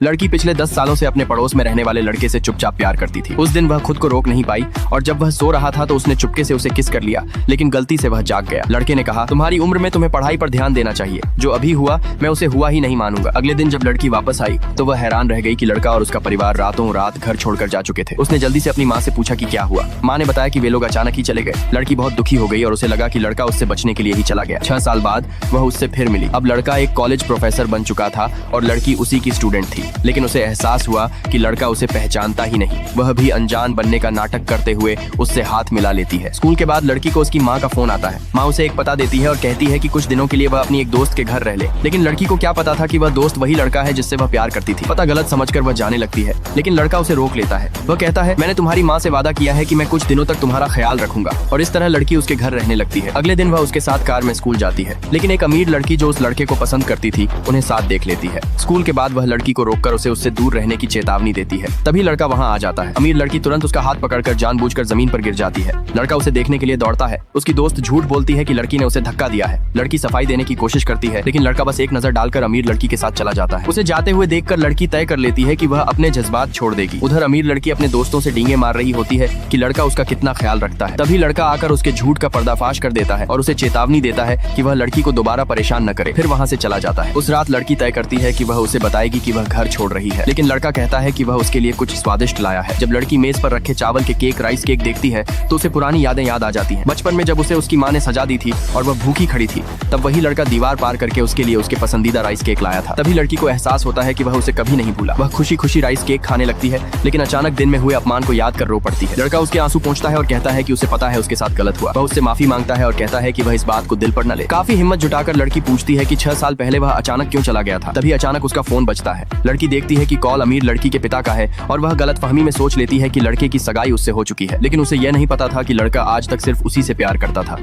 लड़की पिछले 10 सालों से अपने पड़ोस में रहने वाले लड़के से चुपचाप प्यार करती थी। उस दिन वह खुद को रोक नहीं पाई और जब वह सो रहा था तो उसने चुपके से उसे किस कर लिया, लेकिन गलती से वह जाग गया। लड़के ने कहा, तुम्हारी उम्र में तुम्हें पढ़ाई पर ध्यान देना चाहिए, जो अभी हुआ मैं उसे हुआ ही नहीं मानूंगा। अगले दिन जब लड़की वापस आई तो वह हैरान रह गई कि लड़का और उसका परिवार रातों रात घर छोड़कर जा चुके थे। उसने जल्दी से अपनी माँ से पूछा कि क्या हुआ। माँ ने बताया कि वे लोग अचानक ही चले गए। लड़की बहुत दुखी हो गई और उसे लगा कि लड़का उससे बचने के लिए ही चला गया। 6 साल बाद वह उससे फिर मिली। अब लड़का एक कॉलेज प्रोफेसर बन चुका था और लड़की उसी की स्टूडेंट थी, लेकिन उसे एहसास हुआ कि लड़का उसे पहचानता ही नहीं। वह भी अनजान बनने का नाटक करते हुए उससे हाथ मिला लेती है। स्कूल के बाद लड़की को उसकी माँ का फोन आता है। माँ उसे एक पता देती है और कहती है कि कुछ दिनों के लिए वह अपनी एक दोस्त के घर रह ले, लेकिन लड़की को क्या पता था कि वह दोस्त वही लड़का है जिससे वह प्यार करती थी। पता गलत समझकर वह जाने लगती है, लेकिन लड़का उसे रोक लेता है। वह कहता है, मैंने तुम्हारी माँ से वादा किया है कि मैं कुछ दिनों तक तुम्हारा ख्याल रखूंगा, और इस तरह लड़की उसके घर रहने लगती है। अगले दिन वह उसके साथ कार में स्कूल जाती है, लेकिन एक अमीर लड़की जो उस लड़के को पसंद करती थी उन्हें साथ देख लेती है। स्कूल के बाद वह लड़की को रोककर उसे उससे दूर रहने की चेतावनी देती है। तभी लड़का वहां आ जाता है। अमीर लड़की तुरंत उसका हाथ पकड़कर जानबूझकर जमीन पर गिर जाती है। लड़का उसे देखने के लिए दौड़ता है। उसकी दोस्त झूठ बोलती है कि लड़की ने उसे धक्का दिया है। लड़की सफाई देने की कोशिश करती है, लेकिन लड़का बस एक नजर डालकर अमीर लड़की के साथ चला जाता है। उसे जाते हुए देखकर लड़की तय कर लेती है कि वह अपने जज्बात छोड़ देगी। उधर अमीर लड़की अपने दोस्तों से डींगे मार रही होती है कि लड़का उसका कितना ख्याल रखता है। तभी लड़का आकर उसके झूठ का पर्दाफाश कर देता है और उसे चेतावनी देता है कि वह लड़की को दोबारा परेशान न करे। फिर वहाँ से चला जाता है। उस रात लड़की तय करती है कि वह उसे बताएगी कि वह घर छोड़ रही है, लेकिन लड़का कहता है कि वह उसके लिए कुछ स्वादिष्ट लाया है। जब लड़की मेज पर रखे चावल के केक, राइस केक देखती है तो उसे पुरानी यादें याद आ जाती हैं। बचपन में जब उसे उसकी माँ ने सजा दी थी और वह भूखी खड़ी थी, तब वही लड़का दीवार पार करके उसके लिए उसके पसंदीदा राइस केक लाया था। तभी लड़की को एहसास होता है कि वह उसे कभी नहीं भूला। वह खुशी खुशी राइस केक खाने लगती है, लेकिन अचानक दिन में हुए अपमान को याद कर रो पड़ती है। लड़का उसके आंसू पोंछता है और कहता है कि उसे पता है उसके साथ गलत हुआ। वह उससे माफी मांगता है और कहता है कि वह इस बात को दिल पर न ले। काफी हिम्मत जुटाकर लड़की पूछती है कि 6 साल पहले वह अचानक क्यों चला गया था। तभी अचानक उसका फोन बजता है। लड़की देखती है कि कॉल अमीर लड़की के पिता का है और वह गलतफहमी में सोच लेती है कि लड़के की सगाई उससे हो चुकी है, लेकिन उसे यह नहीं पता था कि लड़का आज तक सिर्फ उसी से प्यार करता था।